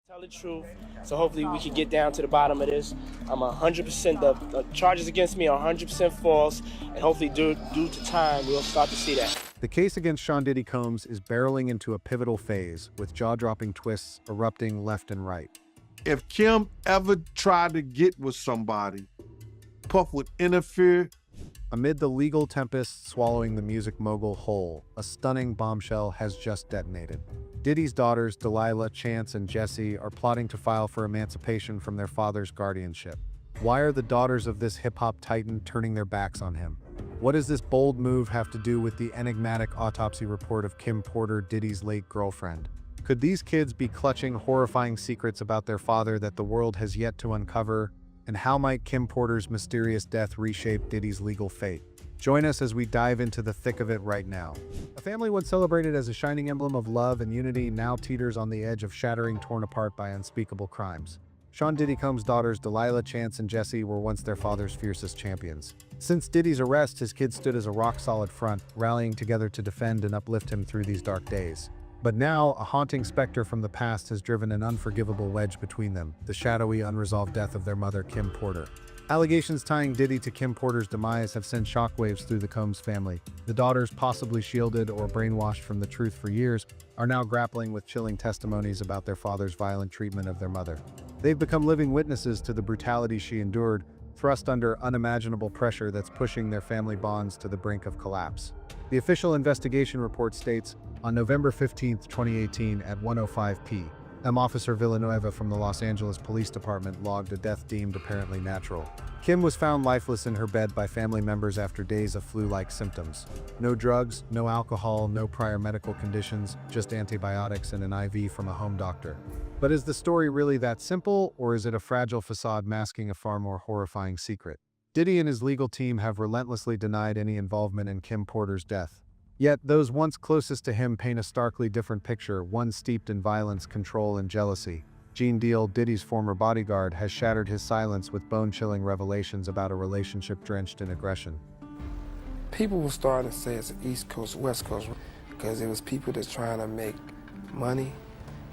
Tell the truth. So hopefully we can get down to the bottom of this. I'm 100%, the charges against me are 100% false, and hopefully due to time, we'll start to see that. The case against Sean Diddy Combs is barreling into a pivotal phase, with jaw-dropping twists erupting left and right. If Kim ever tried to get with somebody, Puff would interfere. Amid the legal tempest swallowing the music mogul whole, a stunning bombshell has just detonated. Diddy's daughters, Delilah, Chance, and Jessie, are plotting to file for emancipation from their father's guardianship. Why are the daughters of this hip-hop titan turning their backs on him? What does this bold move have to do with the enigmatic autopsy report of Kim Porter, Diddy's late girlfriend? Could these kids be clutching horrifying secrets about their father that the world has yet to uncover? And how might Kim Porter's mysterious death reshape Diddy's legal fate? Join us as we dive into the thick of it right now. A family once celebrated as a shining emblem of love and unity now teeters on the edge of shattering, torn apart by unspeakable crimes. Sean Diddy Combs' daughters Delilah, Chance, and Jessie were once their father's fiercest champions. Since Diddy's arrest, his kids stood as a rock-solid front, rallying together to defend and uplift him through these dark days. But now, a haunting specter from the past has driven an unforgivable wedge between them, the shadowy, unresolved death of their mother, Kim Porter. Allegations tying Diddy to Kim Porter's demise have sent shockwaves through the Combs family. The daughters, possibly shielded or brainwashed from the truth for years, are now grappling with chilling testimonies about their father's violent treatment of their mother. They've become living witnesses to the brutality she endured, thrust under unimaginable pressure that's pushing their family bonds to the brink of collapse. The official investigation report states, on November 15, 2018 at 1:05 p.m., Officer Villanueva from the Los Angeles Police Department logged a death deemed apparently natural. Kim was found lifeless in her bed by family members after days of flu-like symptoms. No drugs, no alcohol, no prior medical conditions, just antibiotics and an IV from a home doctor. But is the story really that simple, or is it a fragile facade masking a far more horrifying secret? Diddy and his legal team have relentlessly denied any involvement in Kim Porter's death. Yet, those once closest to him paint a starkly different picture, one steeped in violence, control, and jealousy. Gene Deal, Diddy's former bodyguard, has shattered his silence with bone-chilling revelations about a relationship drenched in aggression. People were starting to say it's an East Coast, West Coast, because it was people that's trying to make money.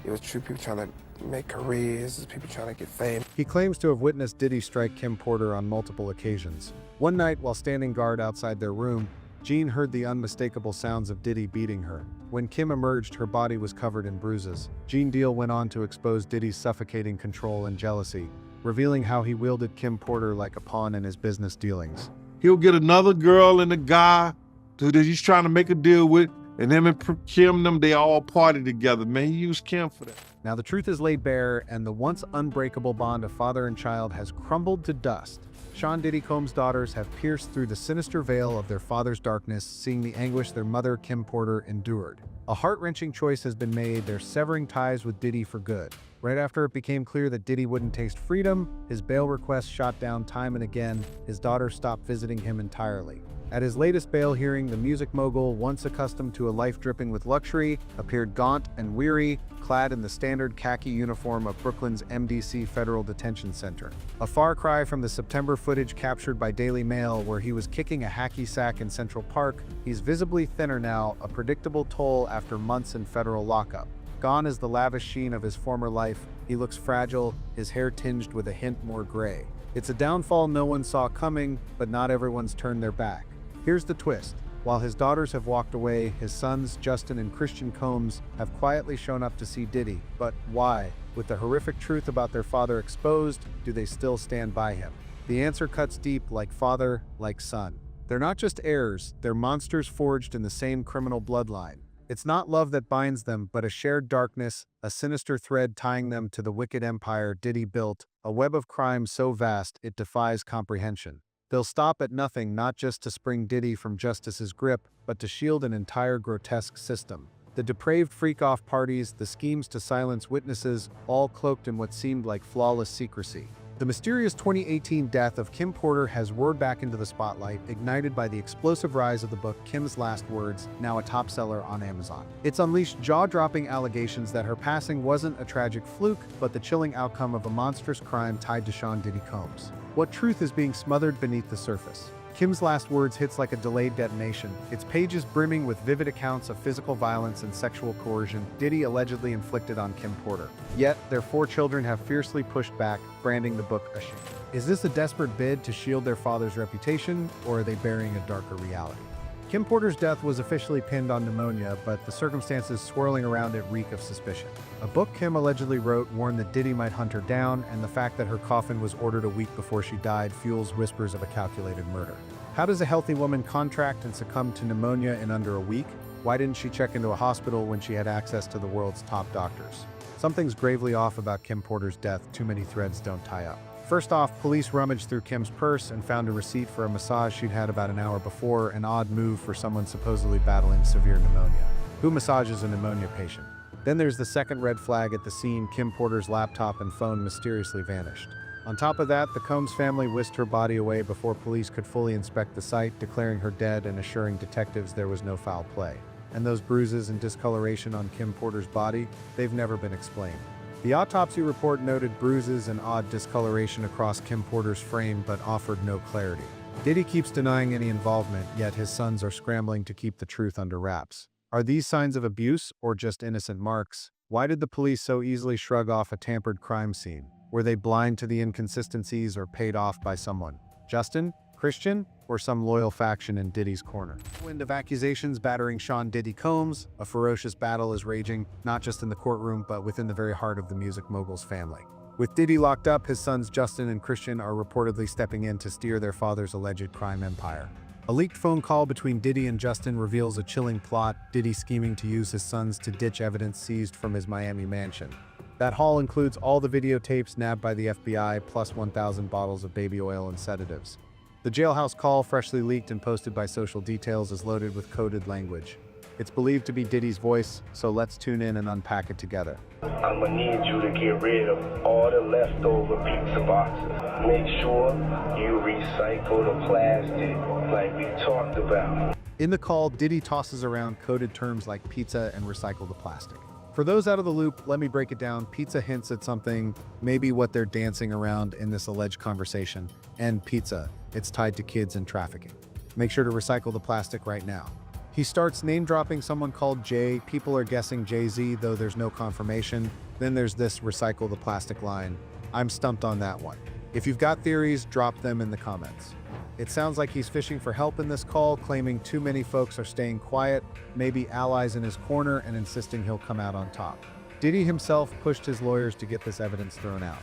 It was true people trying to make careers, it was people trying to get fame. He claims to have witnessed Diddy strike Kim Porter on multiple occasions. One night, while standing guard outside their room, Gene heard the unmistakable sounds of Diddy beating her. When Kim emerged, her body was covered in bruises. Gene Deal went on to expose Diddy's suffocating control and jealousy, revealing how he wielded Kim Porter like a pawn in his business dealings. He'll get another girl and a guy that he's trying to make a deal with, and him and Kim, they all party together. Man, he used Kim for that. Now the truth is laid bare, and the once unbreakable bond of father and child has crumbled to dust. Sean Diddy Combs' daughters have pierced through the sinister veil of their father's darkness, seeing the anguish their mother, Kim Porter, endured. A heart-wrenching choice has been made. They're severing ties with Diddy for good. Right after it became clear that Diddy wouldn't taste freedom, his bail requests shot down time and again. His daughters stopped visiting him entirely. At his latest bail hearing, the music mogul, once accustomed to a life dripping with luxury, appeared gaunt and weary, clad in the standard khaki uniform of Brooklyn's MDC Federal Detention Center. A far cry from the September footage captured by Daily Mail, where he was kicking a hacky sack in Central Park. He's visibly thinner now, a predictable toll after months in federal lockup. Gone is the lavish sheen of his former life. He looks fragile, his hair tinged with a hint more gray. It's a downfall no one saw coming, but not everyone's turned their back. Here's the twist. While his daughters have walked away, his sons, Justin and Christian Combs, have quietly shown up to see Diddy. But why? With the horrific truth about their father exposed, do they still stand by him? The answer cuts deep, like father, like son. They're not just heirs, they're monsters forged in the same criminal bloodline. It's not love that binds them, but a shared darkness, a sinister thread tying them to the wicked empire Diddy built, a web of crime so vast it defies comprehension. They'll stop at nothing, not just to spring Diddy from justice's grip, but to shield an entire grotesque system. The depraved freak-off parties, the schemes to silence witnesses, all cloaked in what seemed like flawless secrecy. The mysterious 2018 death of Kim Porter has roared back into the spotlight, ignited by the explosive rise of the book Kim's Last Words, now a top seller on Amazon. It's unleashed jaw-dropping allegations that her passing wasn't a tragic fluke, but the chilling outcome of a monstrous crime tied to Sean Diddy Combs. What truth is being smothered beneath the surface? Kim's last words hits like a delayed detonation, its pages brimming with vivid accounts of physical violence and sexual coercion Diddy allegedly inflicted on Kim Porter. Yet, their 4 children have fiercely pushed back, branding the book a shame. Is this a desperate bid to shield their father's reputation, or are they burying a darker reality? Kim Porter's death was officially pinned on pneumonia, but the circumstances swirling around it reek of suspicion. A book Kim allegedly wrote warned that Diddy might hunt her down, and the fact that her coffin was ordered a week before she died fuels whispers of a calculated murder. How does a healthy woman contract and succumb to pneumonia in under a week? Why didn't she check into a hospital when she had access to the world's top doctors? Something's gravely off about Kim Porter's death. Too many threads don't tie up. First off, police rummaged through Kim's purse and found a receipt for a massage she'd had about an hour before, an odd move for someone supposedly battling severe pneumonia. Who massages a pneumonia patient? Then there's the second red flag at the scene. Kim Porter's laptop and phone mysteriously vanished. On top of that, the Combs family whisked her body away before police could fully inspect the site, declaring her dead and assuring detectives there was no foul play. And those bruises and discoloration on Kim Porter's body, they've never been explained. The autopsy report noted bruises and odd discoloration across Kim Porter's frame but offered no clarity. Diddy keeps denying any involvement, yet his sons are scrambling to keep the truth under wraps. Are these signs of abuse or just innocent marks? Why did the police so easily shrug off a tampered crime scene? Were they blind to the inconsistencies or paid off by someone? Justin? Christian? Or some loyal faction in Diddy's corner? Wind of accusations battering Sean Diddy Combs, a ferocious battle is raging, not just in the courtroom, but within the very heart of the music mogul's family. With Diddy locked up, his sons Justin and Christian are reportedly stepping in to steer their father's alleged crime empire. A leaked phone call between Diddy and Justin reveals a chilling plot, Diddy scheming to use his sons to ditch evidence seized from his Miami mansion. That haul includes all the videotapes nabbed by the FBI, plus 1,000 bottles of baby oil and sedatives. The jailhouse call, freshly leaked and posted by Social Details, is loaded with coded language. It's believed to be Diddy's voice, so let's tune in and unpack it together. I'm gonna need you to get rid of all the leftover pizza boxes. Make sure you recycle the plastic like we talked about. In the call, Diddy tosses around coded terms like pizza and recycle the plastic. For those out of the loop, let me break it down. Pizza hints at something, maybe what they're dancing around in this alleged conversation. And pizza, it's tied to kids and trafficking. Make sure to recycle the plastic right now. He starts name-dropping someone called Jay. People are guessing Jay-Z, though there's no confirmation. Then there's this recycle the plastic line. I'm stumped on that one. If you've got theories, drop them in the comments. It sounds like he's fishing for help in this call, claiming too many folks are staying quiet, maybe allies in his corner, and insisting he'll come out on top. Diddy himself pushed his lawyers to get this evidence thrown out.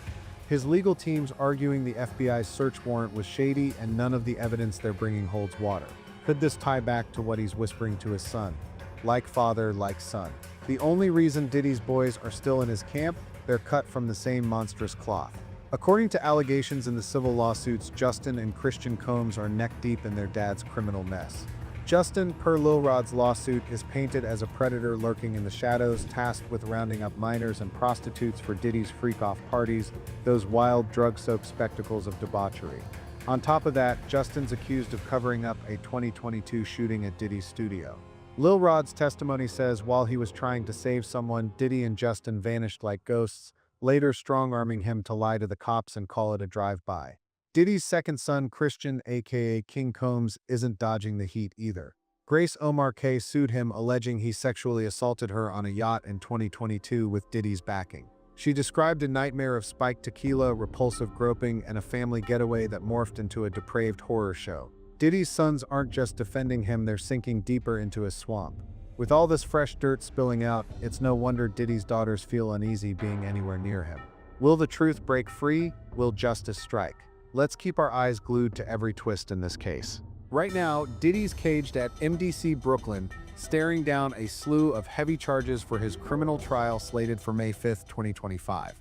His legal team's arguing the FBI's search warrant was shady and none of the evidence they're bringing holds water. Could this tie back to what he's whispering to his son? Like father, like son. The only reason Diddy's boys are still in his camp, they're cut from the same monstrous cloth. According to allegations in the civil lawsuits, Justin and Christian Combs are neck-deep in their dad's criminal mess. Justin, per Lil Rod's lawsuit, is painted as a predator lurking in the shadows, tasked with rounding up minors and prostitutes for Diddy's freak-off parties, those wild, drug-soaked spectacles of debauchery. On top of that, Justin's accused of covering up a 2022 shooting at Diddy's studio. Lil Rod's testimony says while he was trying to save someone, Diddy and Justin vanished like ghosts, later strong-arming him to lie to the cops and call it a drive-by. Diddy's second son, Christian, aka King Combs, isn't dodging the heat either. Grace Omar K. sued him, alleging he sexually assaulted her on a yacht in 2022 with Diddy's backing. She described a nightmare of spiked tequila, repulsive groping, and a family getaway that morphed into a depraved horror show. Diddy's sons aren't just defending him, they're sinking deeper into his swamp. With all this fresh dirt spilling out, it's no wonder Diddy's daughters feel uneasy being anywhere near him. Will the truth break free? Will justice strike? Let's keep our eyes glued to every twist in this case. Right now, Diddy's caged at MDC Brooklyn, staring down a slew of heavy charges for his criminal trial slated for May 5, 2025.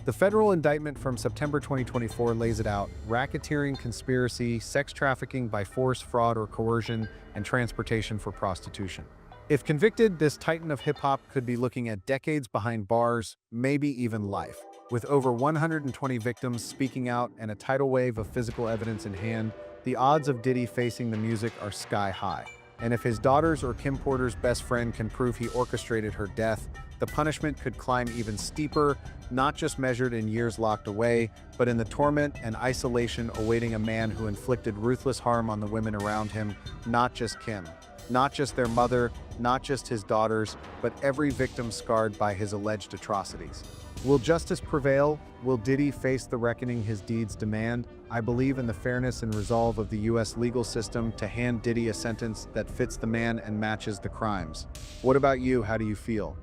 The federal indictment from September 2024 lays it out: racketeering, conspiracy, sex trafficking by force, fraud, or coercion, and transportation for prostitution. If convicted, this titan of hip-hop could be looking at decades behind bars, maybe even life. With over 120 victims speaking out and a tidal wave of physical evidence in hand, the odds of Diddy facing the music are sky high. And if his daughters or Kim Porter's best friend can prove he orchestrated her death, The punishment could climb even steeper, not just measured in years locked away, but in the torment and isolation awaiting a man who inflicted ruthless harm on the women around him, not just Kim, not just their mother, not just his daughters, but every victim scarred by his alleged atrocities. Will justice prevail? Will Diddy face the reckoning his deeds demand? I believe in the fairness and resolve of the U.S. legal system to hand Diddy a sentence that fits the man and matches the crimes. What about you? How do you feel?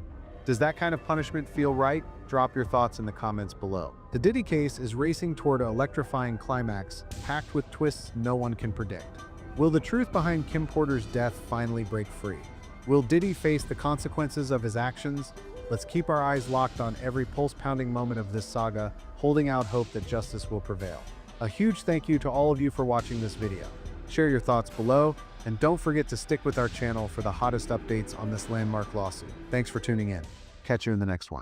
Does that kind of punishment feel right? Drop your thoughts in the comments below. The Diddy case is racing toward an electrifying climax, packed with twists no one can predict. Will the truth behind Kim Porter's death finally break free? Will Diddy face the consequences of his actions? Let's keep our eyes locked on every pulse-pounding moment of this saga, holding out hope that justice will prevail. A huge thank you to all of you for watching this video. Share your thoughts below, and don't forget to stick with our channel for the hottest updates on this landmark lawsuit. Thanks for tuning in. Catch you in the next one.